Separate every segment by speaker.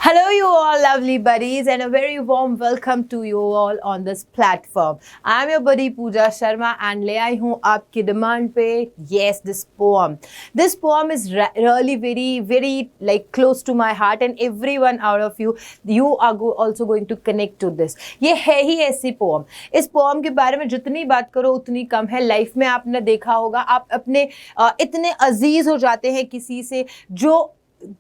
Speaker 1: Hello, you all lovely buddies, and a very warm welcome to you all on this platform. I'm your buddy Pooja Sharma, and ले आई हूँ आपकी demand पे yes this poem. This poem is really very like close to my heart, and everyone out of you are also going to connect to this. ये है ही ऐसी poem. इस poem के बारे में जितनी बात करो उतनी कम है. लाइफ में आपने देखा होगा, आप अपने इतने अजीज हो जाते हैं किसी से जो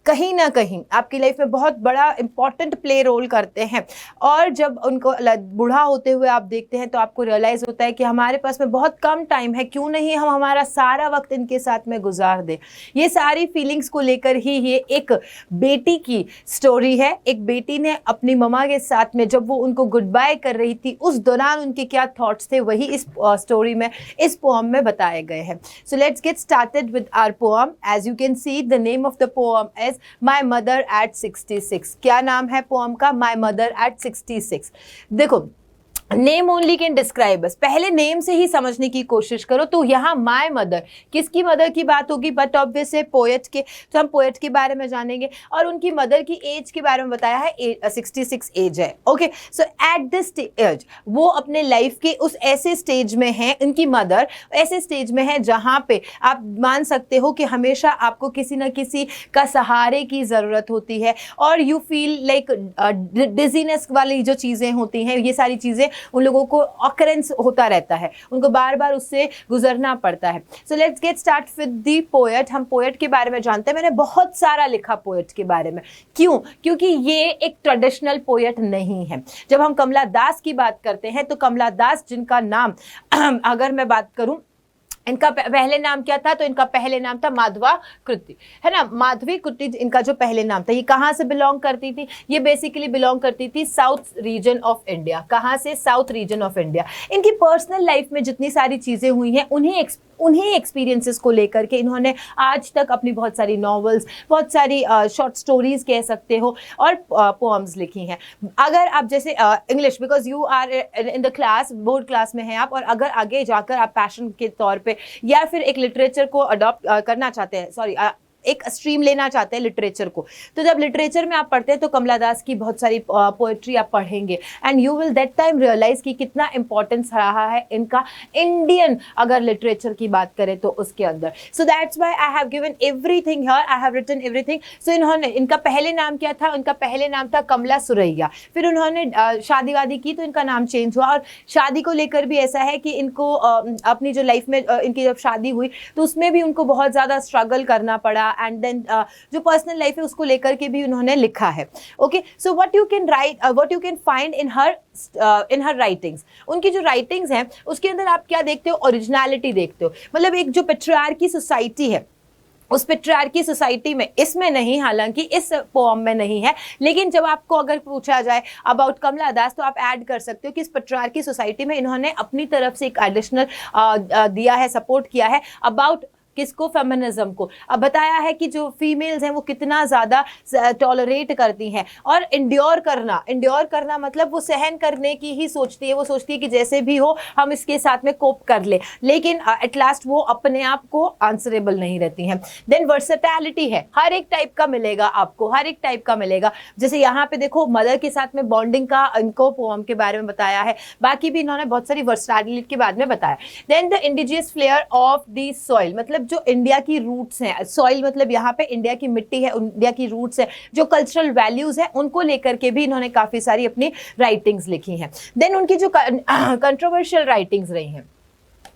Speaker 1: कहीं ना कहीं आपकी लाइफ में बहुत बड़ा इंपॉर्टेंट प्ले रोल करते हैं, और जब उनको बूढ़ा होते हुए आप देखते हैं तो आपको रियलाइज होता है कि हमारे पास में बहुत कम टाइम है, क्यों नहीं हम हमारा सारा वक्त इनके साथ में गुजार दें. ये सारी फीलिंग्स को लेकर ही ये एक बेटी की स्टोरी है. एक बेटी ने अपनी मम्मा के साथ में जब वो उनको गुड बाय कर रही थी उस दौरान उनके क्या थॉट्स थे, वही इस स्टोरी में, इस पोएम में बताए गए हैं. So let's get started with our poem. As you can see the name of the poem as My Mother at 66. क्या नाम है पोएम का? My Mother at 66. देखो, नेम ओनली कैन डिस्क्राइब अस. पहले नेम से ही समझने की कोशिश करो. तो यहाँ माय मदर, किसकी मदर की बात होगी? बट ऑब्वियस है पोएट के. तो हम पोएट के बारे में जानेंगे और उनकी मदर की एज के बारे में बताया है. 66 एज है. Okay, so at this age वो अपने लाइफ के उस ऐसे स्टेज में है, उनकी मदर ऐसे स्टेज में है जहाँ पे आप मान सकते हो कि हमेशा आपको किसी न किसी का सहारे की ज़रूरत होती है, और यू फील लाइक डिजीनेस वाली जो चीज़ें होती हैं, ये सारी चीज़ें उन लोगों को ऑकरेंस होता रहता है, उनको बार बार उससे गुजरना पड़ता है. सो let's get start with the poet. हम पोएट के बारे में जानते हैं. मैंने बहुत सारा लिखा पोएट के बारे में. क्यों? क्योंकि ये एक ट्रेडिशनल पोएट नहीं है. जब हम कमला दास की बात करते हैं तो कमला दास, जिनका नाम अगर मैं बात करूं, इनका पहले नाम क्या था? तो इनका पहले नाम था माधवा कृति, है ना. माधवी कृति इनका जो पहले नाम था. ये कहाँ से बिलोंग करती थी? ये बेसिकली बिलोंग करती थी साउथ रीजन ऑफ इंडिया. कहाँ से? South region of India. इनकी पर्सनल लाइफ में जितनी सारी चीज़ें हुई हैं उन्हीं एक्सपीरियंसेस को लेकर के इन्होंने आज तक अपनी बहुत सारी नॉवेल्स, बहुत सारी शॉर्ट स्टोरीज कह सकते हो, और पोएम्स लिखी हैं. अगर आप जैसे English, because you are in the class, board class में हैं आप, और अगर आगे जाकर आप पैशन के तौर पे या फिर एक लिटरेचर को अडॉप्ट करना चाहते हैं, सॉरी एक स्ट्रीम लेना चाहते हैं लिटरेचर को, तो जब लिटरेचर में आप पढ़ते हैं तो कमला दास की बहुत सारी पोएट्री आप पढ़ेंगे, and you will that time realize कि कितना इंपॉर्टेंस रहा है इनका इंडियन अगर लिटरेचर की बात करें तो उसके अंदर. So that's why I have given everything here, I have written everything. So इन्होंने, इनका पहले नाम क्या था? उनका पहले नाम था कमला सुरैया. फिर उन्होंने शादी वादी की तो इनका नाम चेंज हुआ, और शादी को लेकर भी ऐसा है कि इनको अपनी जो लाइफ में इनकी जब शादी हुई तो उसमें भी उनको बहुत ज़्यादा स्ट्रगल करना पड़ा, एंड देन जो पर्सनल लाइफ है उसको लेकर के भी उन्होंने लिखा है. Okay, so what you can write, what you can find in her writings. उनकी जो राइटिंग्स हैं उसके अंदर आप क्या देखते हो? ओरिजिनलिटी देखते हो. मतलब एक जो पेट्रियार्की सोसाइटी है, उस पेट्रियार्की सोसाइटी में, इसमें नहीं, हालांकि इस पोएम में नहीं है, लेकिन जब आपको अगर पूछा जाए अबाउट कमला दास तो आप ऐड कर सकते हो कि इस पेट्रियार्की सोसाइटी में इन्होंने अपनी तरफ से एक एडिशनल दिया है, सपोर्ट किया है अबाउट किसको? फेमिनिज्म को. अब बताया है कि जो फीमेल्स हैं वो कितना ज़्यादा टॉलरेट करती हैं, और इंड्योर करना मतलब वो सहन करने की ही सोचती है. वो सोचती है कि जैसे भी हो हम इसके साथ में कोप कर ले, लेकिन एट लास्ट वो अपने आप को आंसरेबल नहीं रहती हैं. देन वर्सेटैलिटी है, हर एक टाइप का मिलेगा आपको, हर एक टाइप का मिलेगा. जैसे यहाँ पे देखो, मदर के साथ में बॉन्डिंग का इनको पोएम के बारे में बताया है. बाकी भी इन्होंने बहुत सारी वर्सेटैलिटी के बारे में बताया. Then the indigenous flair of the soil, मतलब जो इंडिया की रूट्स हैं, सॉइल मतलब यहाँ पे इंडिया की मिट्टी है, इंडिया की रूट्स है, जो कल्चरल वैल्यूज है उनको लेकर के भी इन्होंने काफी सारी अपनी राइटिंग्स लिखी हैं. देन उनकी जो कंट्रोवर्शियल राइटिंग्स रही हैं,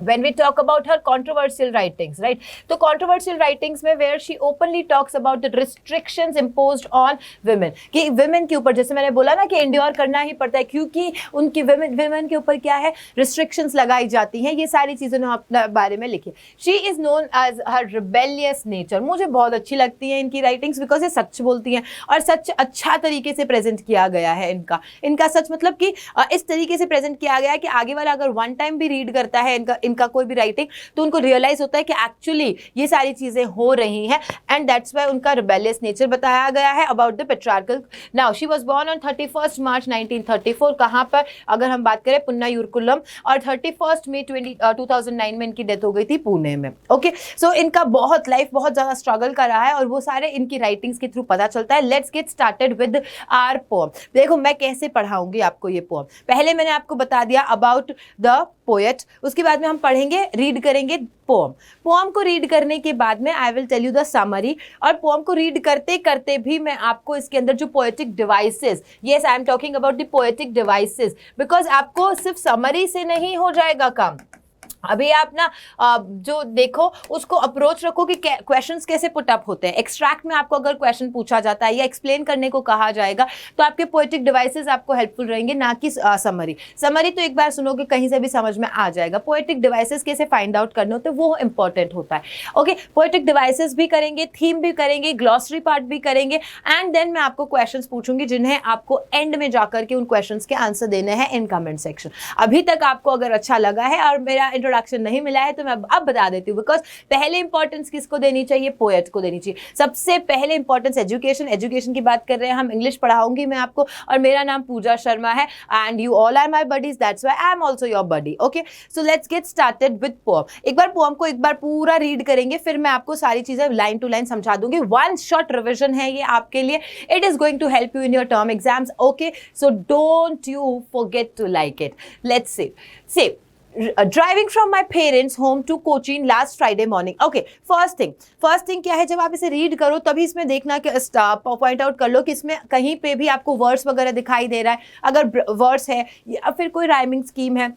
Speaker 1: when we talk about her controversial writings, right, तो controversial writings में where she openly talks about the restrictions imposed on women, कि women के ऊपर, जैसे मैंने बोला ना कि endure करना ही पड़ता है, क्योंकि उनकी women के ऊपर क्या है, restrictions लगाई जाती हैं. ये सारी चीज़ें उन्होंने अपने बारे में लिखी. she is known as her rebellious nature. मुझे बहुत अच्छी लगती हैं इनकी writings, बिकॉज ये सच बोलती हैं, और सच अच्छा तरीके से प्रेजेंट किया गया है. इनका सच मतलब कि इस तरीके से प्रेजेंट किया गया है कि आगे वाला अगर वन टाइम भी रीड करता है इनका कोई भी राइटिंग, तो उनको रियलाइज होता है कि एक्चुअली ये सारी चीजें हो रही हैं, एंड दैट्स वाई उनका रिबेलियस नेचर बताया गया है about the patriarchal. Now she was born on 31 March 1934, कहां पर अगर हम बात करें पुन्नायुरकुलम, और 31 मई 2009 में इनकी डेथ हो गई थी पुणे में। ओके, सो इनका बहुत लाइफ बहुत ज्यादा स्ट्रगल कर रहा है और वो सारे इनकी राइटिंग्स के थ्रू पता चलता है। Let's get started with our poem. देखो मैं कैसे पढ़ाऊंगी आपको ये पोएम। पहले मैंने आपको बता दिया अबाउट द पोएट, उसके बाद में हम पढ़ेंगे, रीड करेंगे पोएम। पोएम को रीड करने के बाद में I will tell you the summary, और पोएम को रीड करते करते भी मैं आपको इसके अंदर जो poetic devices, yes I am talking about the poetic devices, because आपको सिर्फ समरी से नहीं हो जाएगा काम। अभी आप ना जो देखो उसको अप्रोच रखो कि क्वेश्चंस कैसे पुट अप होते हैं। एक्सट्रैक्ट में आपको अगर क्वेश्चन पूछा जाता है या एक्सप्लेन करने को कहा जाएगा तो आपके पोएटिक डिवाइसेस आपको हेल्पफुल रहेंगे, ना कि समरी। समरी तो एक बार सुनोगे कहीं से भी समझ में आ जाएगा, पोएटिक डिवाइसेस कैसे फाइंड आउट करने होते हैं वो इंपॉर्टेंट होता है। ओके, पोएटिक डिवाइसेस भी करेंगे, थीम भी करेंगे, ग्लॉसरी पार्ट भी करेंगे, एंड देन मैं आपको क्वेश्चंस पूछूंगी जिन्हें आपको एंड में जाकर के उन क्वेश्चंस के आंसर देने हैं इन कमेंट सेक्शन। अभी तक आपको अगर अच्छा लगा है और मेरा इंट्रोडक्शन नहीं मिला है तो मैं अब बता देती हूँ, बिकॉज पहले इंपॉर्टेंस किसको देनी चाहिए, पोएट को देनी चाहिए। सबसे पहले इंपॉर्टेंस एजुकेशन, एजुकेशन की बात कर रहे हैं हम, इंग्लिश पढ़ाऊंगी मैं आपको, और मेरा नाम पूजा शर्मा है and you all are my buddies, that's why I am also your buddy. Okay, so let's get started with poem. एक बार पोएम को एक बार पूरा रीड करेंगे, फिर मैं आपको सारी चीजें लाइन टू लाइन समझा दूंगी। वन शॉर्ट रिविजन है ये आपके लिए, it is going to help you in your term exams. Okay, so don't you forget to like it. Let's say driving from my parents home to Cochin last Friday morning. Okay, first thing क्या है, जब आप इसे read करो तभी इसमें देखना कि पॉइंट आउट कर लो कि इसमें कहीं पे भी आपको वर्ड्स वगैरह दिखाई दे रहा है। अगर वर्ड्स है या फिर कोई राइमिंग स्कीम है,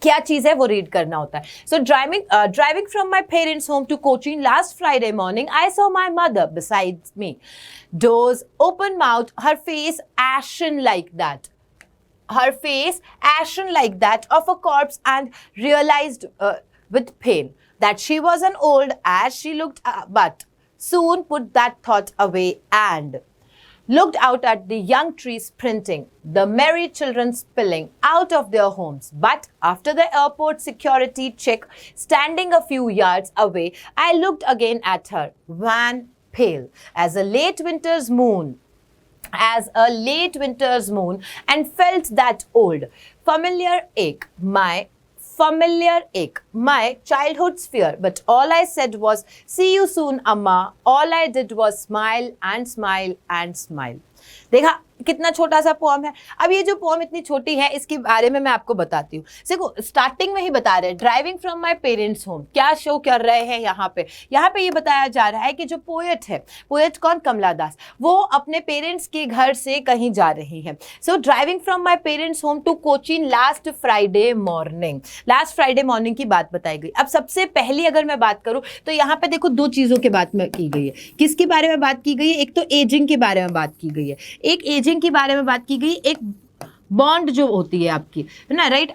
Speaker 1: क्या चीज है वो रीड करना होता है। So driving from my parents home to Cochin last Friday morning I saw my mother beside me, doors open mouth, her face ashen like that. Her face ashen like that of a corpse, and realized with pain that she was an old as she looked, but soon put that thought away and looked out at the young trees sprinting, the merry children spilling out of their homes. But after the airport security check, standing a few yards away, I looked again at her, wan, pale as a late winter's moon, and felt that old familiar ache, my childhood's fear. But all I said was, see you soon, Amma. All I did was smile and smile and smile. देखा कितना छोटा सा poem है। अब ये जो poem इतनी छोटी है इसके बारे में मैं आपको बताती हूँ। देखो स्टार्टिंग में ही बता रहे हैं driving from my parents home, क्या शो कर रहे हैं यहाँ पे ये बताया जा रहा है कि जो पोएट है, पोएट कौन, कमला दास, वो अपने पेरेंट्स के घर से कहीं जा रही है। So driving from my parents home to Cochin last Friday morning की बात बताई गई। अब सबसे पहली अगर मैं बात करूँ तो यहाँ पे देखो दो चीजों की बात की गई है। किसके बारे में बात की गई है, एक तो एजिंग के बारे में बात की गई है, एक एजिंग के बारे में बात की गई, एक बॉन्ड जो होती है आपकी, है ना, राइट।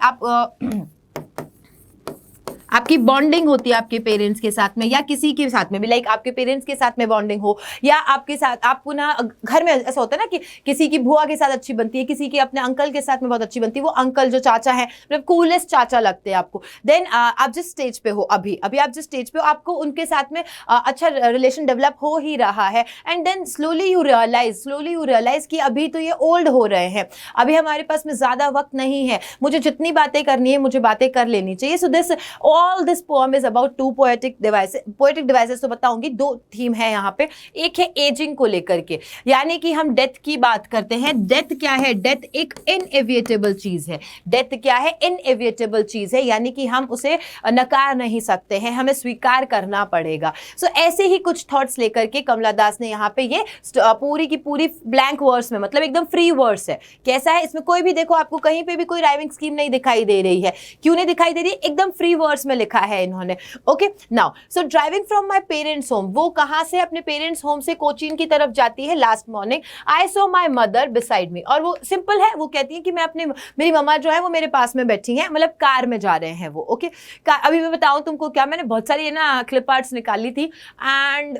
Speaker 1: आपकी बॉन्डिंग होती है आपके पेरेंट्स के साथ में या किसी के साथ में भी, लाइक आपके पेरेंट्स के साथ में बॉन्डिंग हो या आपके साथ, आपको ना घर में ऐसा होता है ना कि किसी की बुआ के साथ अच्छी बनती है, किसी की अपने अंकल के साथ में बहुत अच्छी बनती है, वो अंकल जो चाचा है मतलब कूलेस्ट चाचा लगते हैं आपको। देन आप जिस स्टेज पे हो अभी आप जिस स्टेज पे हो आपको उनके साथ में अच्छा रिलेशन डेवलप हो ही रहा है, and then slowly you realize कि अभी तो ये ओल्ड हो रहे हैं, अभी हमारे पास में ज्यादा वक्त नहीं है, मुझे जितनी बातें करनी है मुझे बातें कर लेनी चाहिए। So this all this poem is about two poetic devices तो बताऊंगी, दो थीम है यहाँ पे। एक है एजिंग को लेकर के, यानी कि हम डेथ की बात करते हैं। डेथ क्या है, डेथ एक इनएविटेबल चीज है। डेथ क्या है, इनएविटेबल चीज है, यानी कि हम उसे नकार नहीं सकते हैं, हमें स्वीकार करना पड़ेगा। सो ऐसे ही कुछ थॉट्स लेकर के कमला दास ने यहाँ पे ये पूरी की पूरी ब्लैंक वर्ड्स में, मतलब एकदम फ्री वर्ड्स है। कैसा है, इसमें कोई भी देखो आपको कहीं पे भी कोई राइमिंग स्कीम नहीं दिखाई दे रही है। क्यों नहीं दिखाई दे रही, एकदम फ्री वर्ड्स में लिखा है इन्होंने। Okay, now so driving from my parents home, वो कहां से, अपने पेरेंट्स होम से कोचीन की तरफ जाती है। Last morning I saw my mother beside मी, और वो सिंपल है, वो कहती है कि मैं अपने, मेरी मम्मा जो है वो मेरे पास में बैठी हैं, मतलब कार में जा रहे हैं वो। ओके, अभी मैं बताऊं तुमको क्या, मैंने बहुत सारी ना क्लिप आर्ट्स निकाली थी एंड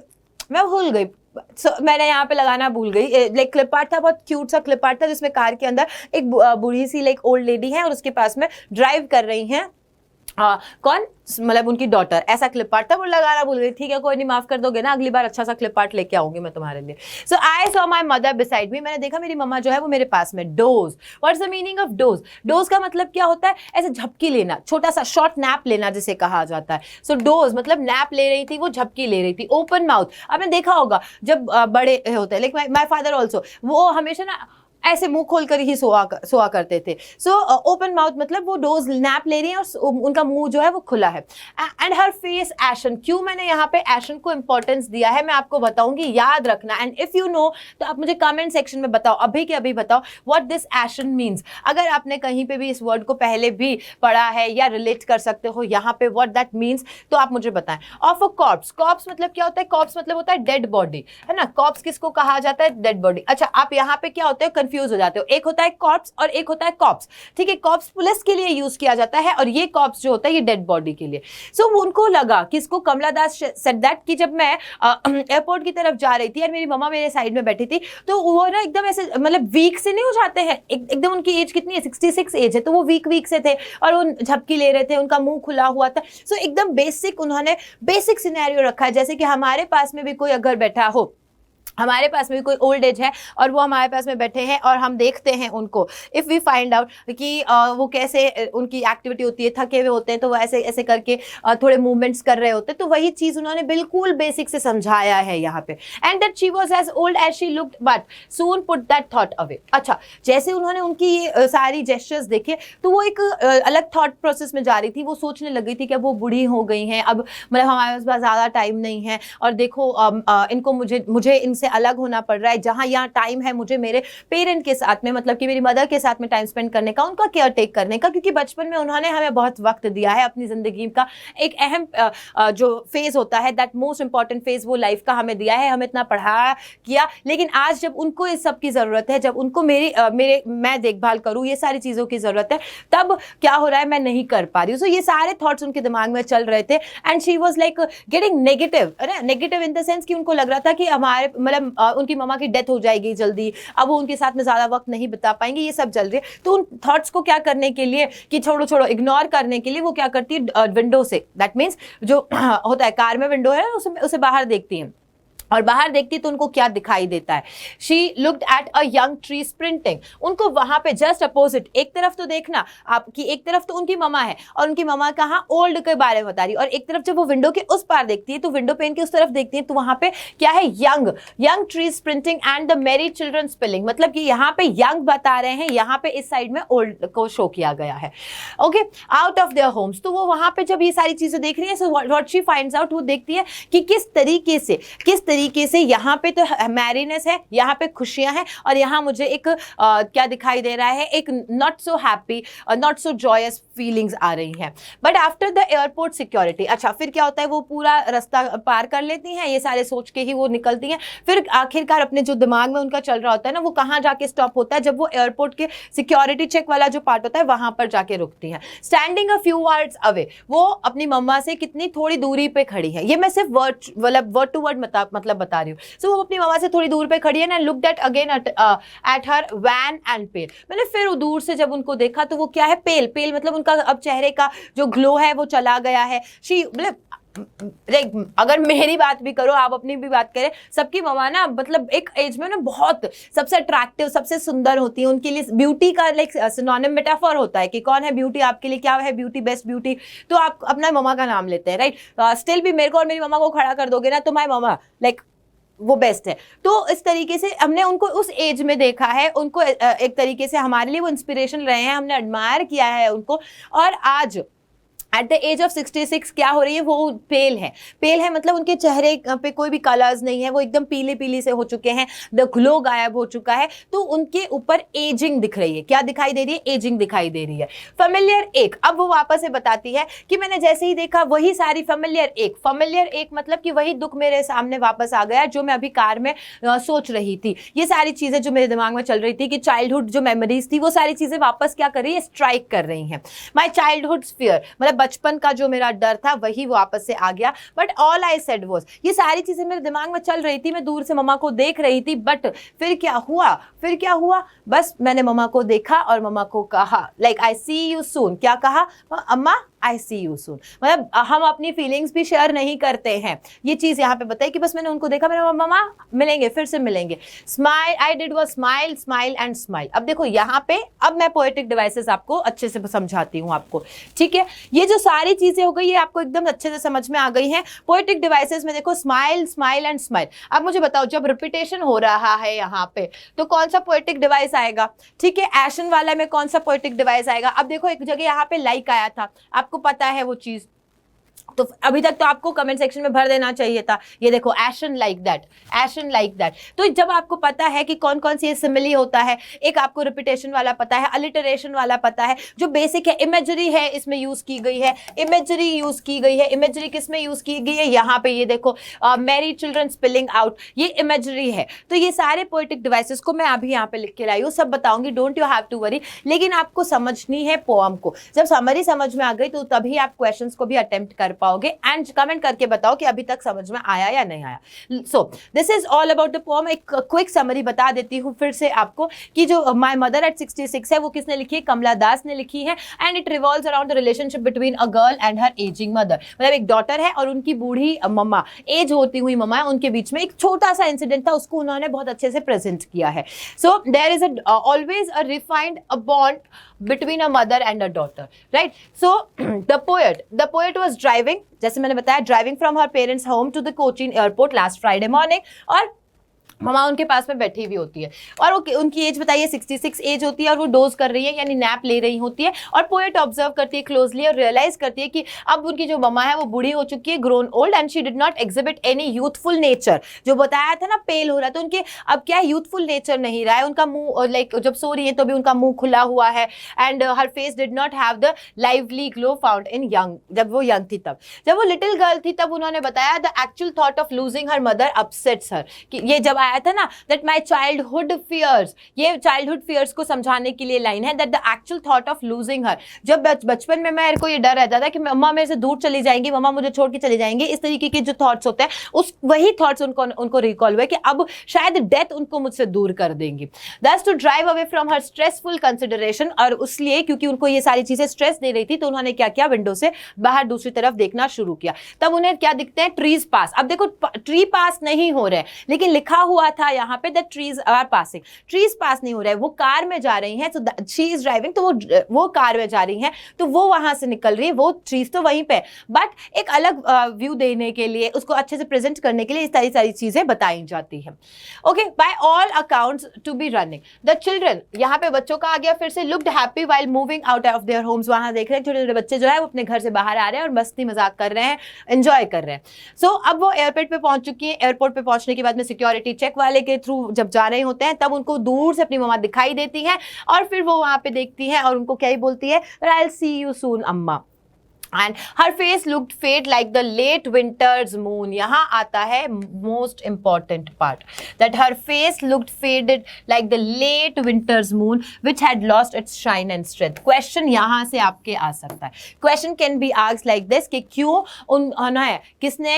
Speaker 1: मैं भूल गई। मैंने यहाँ पे लगाना भूल गई। लाइक क्लिप आर्ट था, बहुत क्यूट सा क्लिप आर्ट था जिसमें कार के अंदर एक बूढ़ी सी लाइक ओल्ड लेडी है और उसके पास में ड्राइव कर रही हैं कौन, मतलब उनकी डॉटर, ऐसा क्लिप आर्ट था। वो लगाना भूल गई, ठीक है कोई नहीं, माफ कर दोगे ना, अगली बार अच्छा सा क्लिप आर्ट लेके आऊंगी मैं तुम्हारे लिए। So I saw my mother beside me, मैंने देखा मेरी मम्मा जो है वो मेरे पास में। Dose, what's the meaning of dose? Dose का मतलब क्या होता है? ऐसे झपकी लेना, छोटा सा शॉर्ट नैप लेना जिसे कहा जाता है। सो डोज मतलब नैप ले रही थी, वो झपकी ले रही थी। ओपन माउथ, आपने देखा होगा जब बड़े होते हैं, लाइक माय फादर ऑल्सो, वो हमेशा ना ऐसे मुंह खोल कर ही सोआ करते थे। सो ओपन माउथ मतलब वो डोज नैप ले रही है और उनका मुंह जो है वो खुला है। एंड हर फेस एशन, क्यों मैंने यहाँ पे एशन को इंपॉर्टेंस दिया है मैं आपको बताऊंगी, याद रखना। एंड इफ यू नो तो आप मुझे कमेंट सेक्शन में बताओ, अभी के अभी बताओ व्हाट दिस एशन मीन्स। अगर आपने कहीं पे भी इस वर्ड को पहले भी पढ़ा है या रिलेट कर सकते हो यहाँ पे व्हाट दैट मीन्स, तो आप मुझे बताएं। ऑफ अ कॉर्प्स, कॉर्प्स मतलब क्या होता है? कॉर्प्स मतलब होता है डेड बॉडी, है ना। कॉर्प्स किसको कहा जाता है? Dead body. अच्छा, आप यहाँ पे क्या होते हो, कंफ्यूज हो जाते हो, एक होता है कॉर्प्स और एक होता है कॉप्स, ठीक है। कॉप्स पुलिस के लिए यूज किया जाता है और ये कॉप्स जो होता है ये डेड बॉडी के लिए। सो उनको लगा, किसको, कमला दास सेड दैट, कि जब मैं एयरपोर्ट की तरफ जा रही थी और मेरी मम्मा मेरे साइड में बैठी थी, तो वो ना एकदम ऐसे मतलब वीक से नहीं हो जाते हैं, एकदम उनकी एज कितनी है, 66 एज है, तो वो वीक से थे और वो झपकी ले रहे थे, उनका मुंह खुला हुआ था। सो एकदम बेसिक उन्होंने बेसिक सिनेरियो रखा है, जैसे कि हमारे पास में भी कोई अगर बैठा हो, हमारे पास में कोई ओल्ड एज है और वो हमारे पास में बैठे हैं और हम देखते हैं उनको, इफ़ वी फाइंड आउट कि वो कैसे उनकी एक्टिविटी होती है, थके हुए होते हैं, तो वो ऐसे ऐसे करके थोड़े मूवमेंट्स कर रहे होते हैं, तो वही चीज़ उन्होंने बिल्कुल बेसिक से समझाया है यहाँ पे। And that she was as old as she looked but soon put that thought away. अच्छा, जैसे उन्होंने उनकी ये सारी जेस्चर्स देखे तो वो एक अलग थॉट प्रोसेस में जा रही थी। वो सोचने लगी थी कि अब वो बूढ़ी हो गई हैं, अब मतलब हमारे पास ज़्यादा टाइम नहीं है और देखो इनको मुझे इनसे अलग होना पड़ रहा है। जहां यहाँ टाइम है मुझे मेरे पेरेंट के साथ में, मतलब कि मेरी मदर के साथ में टाइम स्पेंड करने का, उनका केयर टेक करने का, क्योंकि बचपन में उन्होंने हमें बहुत वक्त दिया है। अपनी जिंदगी का एक अहम जो फेज होता है, दैट मोस्ट इंपॉर्टेंट फेज वो लाइफ का हमें दिया है, हमें इतना पढ़ाया किया। लेकिन आज जब उनको इस सब की जरूरत है, जब उनको मैं देखभाल करूँ, ये सारी चीजों की जरूरत है, तब क्या हो रहा है, मैं नहीं कर पा रही हूँ। सो ये सारे थॉट्स उनके दिमाग में चल रहे थे and she was like getting negative, negative in the sense कि उनको लग रहा था कि हमारे मतलब उनकी मम्मा की डेथ हो जाएगी जल्दी, अब वो उनके साथ में ज्यादा वक्त नहीं बिता पाएंगे, ये सब चल रही है। तो उन थॉट्स को क्या करने के लिए कि छोड़ो इग्नोर करने के लिए वो क्या करती है, विंडो से, दैट मीन्स जो होता है कार में विंडो है उसे बाहर देखती है और बाहर देखती तो उनको क्या दिखाई देता है। She looked at a young tree sprinting, उनको वहां पे जस्ट अपोजिट, एक तरफ तो देखना आपकी, एक तरफ तो उनकी मम्मा है और उनकी मम्मा कहाँ ओल्ड के बारे में बता रही, और एक तरफ जब वो विंडो के उस पार देखती है तो विंडो पेन के उस तरफ देखती है तो वहां पे क्या है, young tree sprinting and the मेरी चिल्ड्रन स्पिलिंग, मतलब कि यहाँ पे यंग बता रहे हैं, यहाँ पे इस साइड में ओल्ड को शो किया गया है। Okay, out of their Holmes, तो वो वहां पे जब ये सारी चीजें देख रही है, so what she finds out, वो देखती है कि किस तरीके से यहाँ पे तो मैरीनेस है, यहाँ पे खुशियां हैं और यहाँ मुझे एक क्या दिखाई दे रहा है, एक not so happy, not so joyous feelings आ रही हैं। But after the airport security, अच्छा फिर क्या होता है, वो पूरा रास्ता पार कर लेती हैं, ये सारे सोच के ही वो निकलती हैं। फिर आखिरकार अपने जो दिमाग में उनका चल रहा होता है ना, वो कहाँ जाके स्टॉप होता है, जब वो एयरपोर्ट के सिक्योरिटी चेक वाला जो पार्ट होता है वहां पर जाके रुकती हैं। Standing a few words away, वो अपनी मम्मा से कितनी थोड़ी दूरी पे खड़ी है, ये मैं सिर्फ वर्ड टू वर्ड मतलब बता रही हूँ। सो वो अपनी मम्मा से थोड़ी दूर पे खड़ी है ना, looked at again at her wan and pale, मैंने फिर दूर से जब उनको देखा तो वो क्या है, पेल मतलब उनका अब चेहरे का जो ग्लो है वो चला गया है। शी मतलब अगर मेरी बात भी करो, आप अपनी भी बात करें, सबकी मम्मा ना मतलब एक एज में ना बहुत सबसे अट्रैक्टिव, सबसे सुंदर होती है, उनके लिए ब्यूटी का लाइक सिनोनिम मेटाफर होता है कि कौन है ब्यूटी, आपके लिए क्या है ब्यूटी, बेस्ट ब्यूटी, तो आप अपना मम्मा का नाम लेते हैं, राइट। स्टिल भी मेरे को और मेरी मम्मा को खड़ा कर दोगे ना तो माय मम्मा लाइक वो बेस्ट है। तो इस तरीके से हमने उनको उस एज में देखा है, उनको एक तरीके से हमारे लिए वो इंस्पिरेशन रहे हैं, हमने एडमायर किया है उनको। और आज एट द एज ऑफ 66 क्या हो रही है, वो पेल है मतलब उनके चेहरे पे कोई भी कलर्स नहीं है, वो एकदम पीली से हो चुके हैं, द ग्लो गायब हो चुका है, तो उनके ऊपर एजिंग दिख रही है। क्या दिखाई दे रही है, एजिंग दिखाई दे रही है। फेमिलियर एक, अब वो वापस से बताती है कि मैंने जैसे ही देखा वही सारी फेमिलियर एक मतलब कि वही दुख मेरे सामने वापस आ गया जो मैं अभी कार में सोच रही थी, ये सारी चीजें जो मेरे दिमाग में चल रही थी कि चाइल्डहुड जो मेमोरीज थी वो सारी चीजें वापस क्या कर रही है, स्ट्राइक कर रही हैं। माई चाइल्डहुड फियर, मतलब बचपन का जो मेरा डर था वही वापस से आ गया। But all I said was, ये सारी चीजें मेरे दिमाग में चल रही थी, मैं दूर से मम्मा को देख रही थी, बट फिर क्या हुआ, बस मैंने मम्मा को देखा और मम्मा को कहा like I C you soon. क्या कहा, अम्मा आई सी यू सून। मतलब हम अपनी फीलिंग्स भी शेयर नहीं करते हैं। ये चीज यहाँ पे बताई कि बस मैंने उनको देखा, मैंने मम्मा मिलेंगे, फिर से मिलेंगे। Smile, I did was smile, smile and smile. अब देखो यहाँ पे, अब मैं पोएटिक डिवाइसेस आपको अच्छे से समझाती हूँ आपको, ठीक है। ये जो सारी चीजें हो गई ये आपको एकदम अच्छे से समझ में आ गई हैं। पोएटिक डिवाइसेस में देखो स्माइल, स्माइल एंड स्माइल। अब मुझे बताओ, जब रिपीटेशन हो रहा है यहाँ पे तो कौन सा पोएटिक डिवाइस आएगा, ठीक है। एशन वाला में कौन सा पोएटिक डिवाइस आएगा। अब देखो एक जगह यहाँ पे लाइक आया था, आपको पता है वो चीज, तो अभी तक तो आपको कमेंट सेक्शन में भर देना चाहिए था। ये देखो एशन like that, ation like that. तो जब आपको पता है कि कौन कौन सी ये सिमिली होता है, एक आपको रिपीटेशन वाला पता है, अलिटरेशन वाला पता है, जो बेसिक है, इमेजरी है इसमें यूज की गई है, इमेजरी यूज की गई है। इमेजरी किस में यूज की गई है, यहाँ पे ये देखो मैरी चिल्ड्रन स्पिलिंग आउट, ये इमेजरी है। तो ये सारे पोएटिक डिवाइसेस को मैं अभी यहाँ पे लिख के लाई हूँ, सब बताऊंगी, don't you have to worry. लेकिन आपको समझनी है पोअम को। जब समरी समझ में आ गई तो तभी आप क्वेश्चंस को भी अटेम्प्ट कर पाओगे। एंड कमेंट करके बताओ कि अभी तक समझ में आया या नहीं आया। So this is all about the poem. एक क्विक समरी बता देती हूँ फिर से आपको कि जो माय मदर एट 66 है वो किसने लिखी है, कमला दास ने लिखी है। And it revolves around the relationship between a girl and her ageing mother. मतलब एक डॉटर है और उनकी बूढ़ी मम्मा, एज होती हुई मम्मा, उनके बीच में एक छोटा सा इंसिडेंट था, उसको उन्होंने बहुत अच्छे से प्रेजेंट किया है। So there is always a refined a bond between a mother and a daughter, right? So the poet was driving, जैसे मैंने बताया, driving from her parents home to the Cochin airport last Friday morning, और mama उनके पास में बैठी हुई होती है और वो उनकी एज बताइए 66 एज होती है और वो डोज कर रही है यानी नैप ले रही होती है। और पोएट ऑब्जर्व करती है क्लोजली और रियलाइज करती है कि अब उनकी जो ममा है वो बूढ़ी हो चुकी है, grown old, and she did not exhibit any youthful nature. जो बताया था ना पेल हो रहा, तो उनके अब क्या यूथफुल नेचर नहीं रहा है, उनका मुंह लाइक जब सो रही है तो भी उनका मुंह खुला हुआ है। And her face did not have the lively glow found in young, जब वो यंग थी तब। जब वो लिटिल गर्ल थी तब उन्होंने बताया the actual thought of losing her mother upsets her, कि ये जब आया था ना दैट माई चाइल्डहुड फियर्स, ये चाइल्डहुड फियर्स को समझाने के लिए लाइन है, that the actual thought of losing her. जब बचपन में मेरे को ये डर रहता था कि मम्मा मेरे से दूर चली जाएंगी, मम्मा मुझे छोड़ के चली जाएंगी, इस तरीके के जो थॉट्स होते हैं उस वही थॉट्स उनको रिकॉल हुए कि अब शायद डेथ उनको मुझसे दूर कर देंगी। That's to drive away from her stressful consideration, और उसलिए क्योंकि उनको ये सारी चीजें स्ट्रेस दे रही थी तो उन्होंने क्या किया, विंडो से बाहर दूसरी तरफ देखना शुरू किया। तब उन्हें क्या दिखते हैं, ट्रीज पास। अब देखो ट्री पास नहीं हो रहे लेकिन लिखा हुआ था यहाँ पे that trees are passing, trees pass नहीं हो रहे, वो कार में जा रही हैं, तो शी इज ड्राइविंग, तो वो कार में जा रही हैं, तो वो वहां से निकल रही है, वो ट्रीज तो वहीं पे, बट एक अलग व्यू देने के लिए, उसको अच्छे से प्रेजेंट करने के लिए इस सारी चीजें बताई जाती है। Okay, by all accounts to be running the children, यहाँ पे बच्चों का आ गया फिर से, looked happy while moving out of their homes. वहां देख रहे हैं छोटे छोटे बच्चे जो है वो अपने घर से बाहर आ रहे हैं और मस्ती मजाक कर रहे हैं, एंजॉय कर रहे हैं। सो अब वो एयरपोर्ट पे पहुंच चुकी है। एयरपोर्ट पे पहुंचने के बाद में सिक्योरिटी चेक वाले के थ्रू जब जा रहे होते हैं तब उनको दूर से अपनी मम्मा दिखाई देती है और फिर वो वहां पे देखती है और उनको क्या ही बोलती है, I will see you soon अम्मा। And her face looked fade like the late winter's moon. यहाँ आता है most important part, that her face looked faded like the late winter's moon which had lost its shine and strength. Question यहाँ से आपके आ सकता है। Question can be asked like this कि क्यों उन्होंने किसने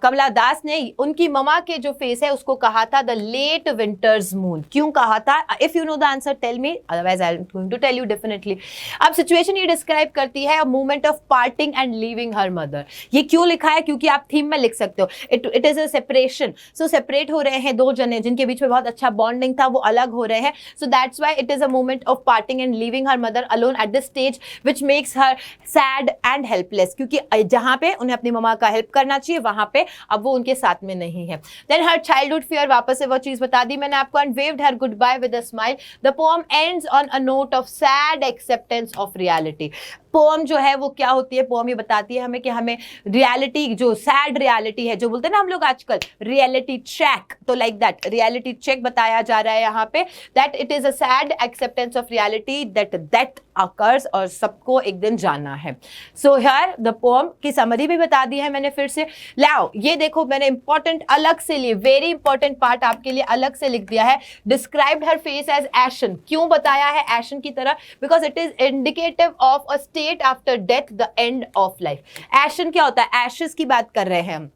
Speaker 1: कमला दास ने उनकी ममा के जो फेस है उसको कहा था the late winter's moon, क्यों कहा था? If you know the answer tell me, otherwise I'm going to tell you definitely. अब सिचुएशन ये डिस्क्राइब करती है a moment of parting and leaving her mother. ये क्यों लिखा है? क्योंकि आप थीम में लिख सकते हो, it is a separation. So separate हो रहे हैं दो जने जिनके बीच में बहुत अच्छा बॉन्डिंग था, वो अलग हो रहे हैं. So that's why it is a moment of parting and leaving her mother alone at this stage, which makes her sad and helpless. क्योंकि जहाँ पे उन्हें अपनी ममा का हेल्प करना चाहिए वहाँ पे अब वो उनके साथ में नहीं है. Then her childhood fear, वापस से वो चीज बता दी मैंने आपको, and waved her goodbye with a smile. The poem ends on a note of sad acceptance of reality. Poem जो है वो क्या होती है, पोम ये बताती है हमें कि हमें रियलिटी, जो सैड रियलिटी है, जो बोलते हैं ना हम लोग आजकल रियलिटी चेक, तो लाइक दैट रियलिटी चेक बताया जा रहा है यहाँ पे, that it is a sad acceptance of reality that death occurs, और सबको एक दिन जाना है. सो हियर द पोम की समरी भी बता दी है मैंने फिर से. लाओ ये देखो मैंने इंपॉर्टेंट अलग से लिए, वेरी इंपॉर्टेंट पार्ट आपके लिए अलग से लिख दिया है. Described her face as ashen. क्यों बताया है एशन की तरह? Because it is indicative of a state after death, the end of life. Ashen क्या होता है? एशेस की बात कर रहे हैं हम.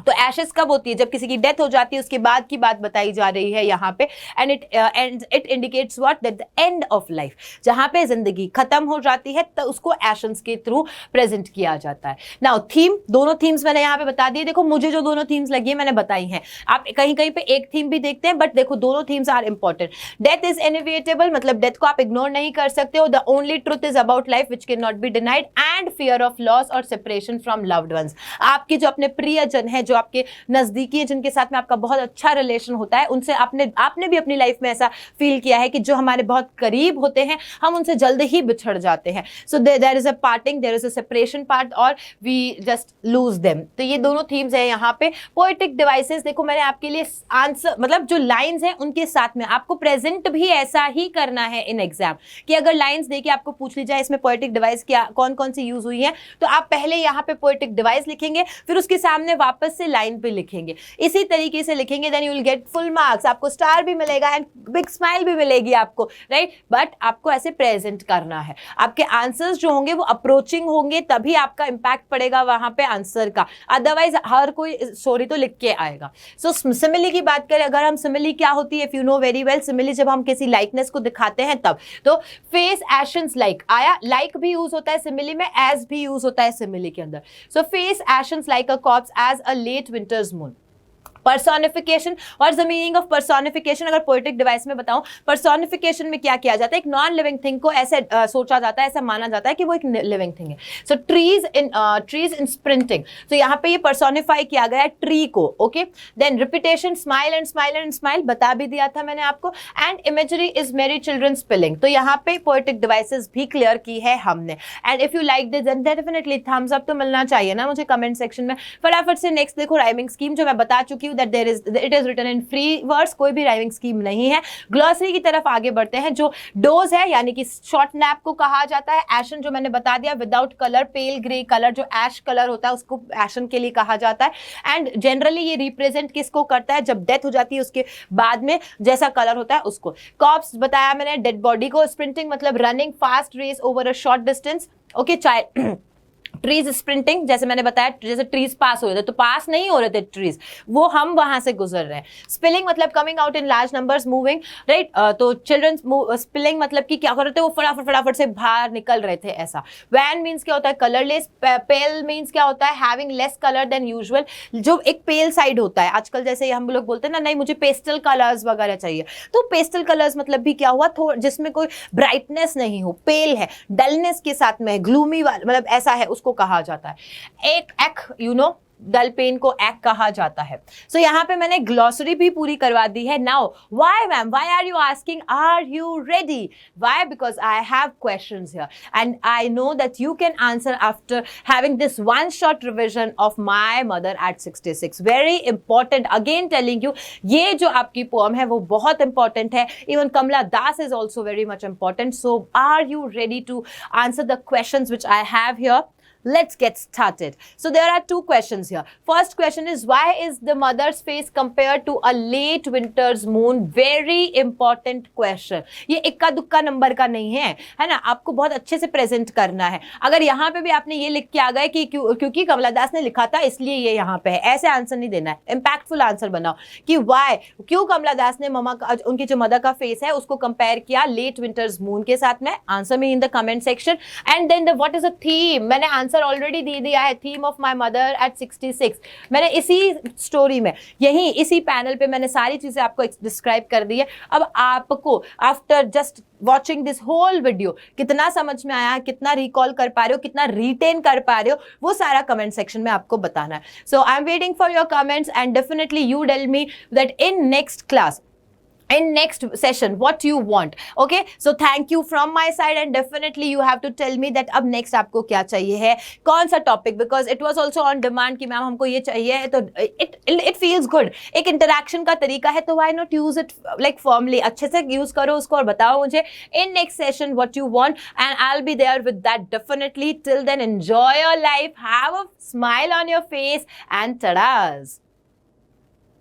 Speaker 1: तो एशेस कब होती है? जब किसी की डेथ हो जाती है, उसके बाद की बात बताई जा रही है यहाँ पे। And it indicates what, that the end of life, जहां पे जिंदगी खत्म हो जाती है तो उसको एशेस के थ्रू प्रेजेंट किया जाता है। नाउ थीम, दोनों थीम्स मैंने यहाँ पे बता दिए। देखो मुझे जो दोनों थीम्स लगी है मैंने बताई हैं, आप कहीं कहीं पे एक थीम भी देखते हैं, बट देखो दोनों themes are important. Death is inevitable, मतलब डेथ को आप इग्नोर नहीं कर सकते हो। The only truth is about life which can not be denied, and fear of loss और सेपरेशन फ्रॉम लव्ड वंस। आपके जो अपने प्रियजन है, जो आपके नजदीकी है, जिनके साथ में आपका बहुत अच्छा रिलेशन होता है, उनसे आपने भी अपनी लाइफ में ऐसा फील किया है कि जो हमारे बहुत करीब होते हैं हम उनसे जल्द ही बिछड़ जाते हैं। So there is a parting, there is a separation part, और वी जस्ट लूज देम। तो ये दोनों थीम्स है यहाँ पे। पोएटिक डिवाइसेस, देखो मैंने आपके लिए आंसर, मतलब जो लाइंस हैं उनके साथ में आपको प्रेजेंट भी ऐसा ही करना है इन एग्जाम, कि अगर लाइंस देके आपको पूछ ली जाए इसमें पोएटिक डिवाइस क्या कौन कौन सी यूज हुई है, तो आप पहले यहाँ पे पोएटिक डिवाइस लिखेंगे, फिर उसके सामने वापस से लाइन पे लिखेंगे, इसी तरीके से लिखेंगे, then you will get full marks, आपको स्टार भी मिलेगा एंड बिग स्माइल भी मिलेगी आपको, राइट। बट आपको ऐसे प्रेजेंट करना है। आपके आंसर्स जो होंगे वो अप्रोचिंग होंगे, तभी आपका इंपैक्ट पड़ेगा वहां पे आंसर का, अदरवाइज हर कोई स्टोरी तो लिख के आएगा। सो सिमिली की बात करें, अगर हम सिमिली क्या होती है, if you know very well, simile जब हम किसी लाइकनेस को दिखाते हैं तब, तो फेस एक्शंस लाइक आया, लाइक भी यूज होता है सिमिली में, एज भी यूज होता है सिमिली के अंदर। So face actions like a corpse as a late winter's moon. Personification, और द मीनिंग ऑफ पर्सोनिफिकेशन, अगर पोएटिक डिवाइस में बताऊं, पर्सोनिफिकेशन में क्या किया जाता है, एक नॉन लिविंग थिंग को ऐसे सोचा जाता है, ऐसा माना जाता है कि वो एक लिविंग थिंग है। सो ट्रीज इन स्प्रिंटिंग, तो यहाँ पे ये पर्सोनिफाई किया गया है ट्री को, okay. Then repetition, smile and smile and smile बता भी दिया था मैंने आपको। And imagery is merry children spilling, तो यहाँ पे पोएटिक डिवाइसेस भी क्लियर की है हमने। And if you like this then definitely thumbs up तो मिलना चाहिए ना मुझे कमेंट सेक्शन में। फटाफट से नेक्स्ट देखो, राइमिंग स्कीम जो मैं बता चुकी हूँ, that it is written in free words, कोई भी राइमिंग स्कीम नहीं है। ग्लॉसरी की तरफ आगे बढ़ते हैं। जो डोज है यानी कि शॉर्ट नैप को कहा जाता है। एशन जो मैंने बता दिया, विदाउट कलर, पेल ग्रे कलर, जो ऐश कलर होता है उसको एशन के लिए कहा जाता है। एंड जनरली ये रिप्रेजेंट किसको करता है, जब डेथ हो जाती है उसके बाद में जैसा कलर होता है उसको। कॉर्प्स बताया मैंने, डेड बॉडी को। स्प्रिंटिंग मतलब running fast race over a short distance, okay. Child trees sprinting, जैसे मैंने बताया, जैसे ट्रीज पास हो रहे थे, तो पास नहीं हो रहे थे ट्रीज, वो हम वहां से गुजर रहे हैं। स्पिलिंग मतलब coming out in large numbers, moving, right. तो चिल्ड्रन स्पिलिंग मतलब कि क्या कर रहे थे, वो फटाफट फटाफट से बाहर निकल रहे थे, ऐसा। वैन मीन्स क्या होता है, कलरलेस। पेल मीन्स क्या होता है, having less colour than usual, जो एक पेल साइड होता है। आजकल जैसे हम लोग बोलते हैं ना, नहीं मुझे पेस्टल कलर्स वगैरह चाहिए, तो पेस्टल कलर्स मतलब भी क्या हुआ, जिसमें कोई ब्राइटनेस नहीं हो, पेल है, डलनेस के साथ में, ग्लूमी मतलब ऐसा है, उसको कहा जाता है। एक एक्, यू नो, डल पेन को एक् कहा जाता है। सो यहाँ पे मैंने ग्लॉसरी भी पूरी करवा दी है। Now why ma'am, why are you asking, are you ready? Why? Because I have questions here and I know that you can answer after having this one shot revision of my mother at 66। Very important, again telling you, ये जो आपकी poem है वो बहुत important है। Even Kamala Das is also very much important. So are you ready to answer the questions which I have here? Let's get started. So there are two questions here. First question is, why is the mother's face compared to a late winter's moon? Very important question. ये इक्का दुक्का number का नहीं है, है ना, आपको बहुत अच्छे से प्रेजेंट करना है। अगर यहाँ पे भी आपने ये लिख के आ गए कि क्योंकि कमला दास ने लिखा था इसलिए ये यहाँ पे है, ऐसे आंसर नहीं देना है। इम्पैक्टफुल आंसर बनाओ कि वाई, क्यों कमला दास ने ममा का, उनकी जो मदर का फेस है उसको कंपेयर किया लेट विंटर्स मून के साथ में। Answer me in the comment section. And then what is a theme, मैंने आंसर ऑलरेडी दे दिया है। Theme of my mother at 66, मैंने इसी स्टोरी में, यही इसी पैनल पे मैंने सारी चीजें आपको डिस्क्राइब कर दी है। अब आपको after just watching this whole video कितना समझ में आया, कितना रिकॉल कर पा रहे हो, कितना रिटेन कर पा रहे हो, वो सारा कमेंट सेक्शन में आपको बताना है। So I am waiting for your comments and definitely you tell me that in next class, in next session what you want. Okay, so thank you from my side and definitely you have to tell me that अब next आपको क्या चाहिए है, कौन सा topic, because it was also on demand कि ma'am हमको ये चाहिए, तो it feels good, एक interaction का तरीका है, तो why not use it like firmly, अच्छे से use करो उसको और बताओ मुझे in next session what you want and I'll be there with that definitely. Till then enjoy your life, have a smile on your face and tadas.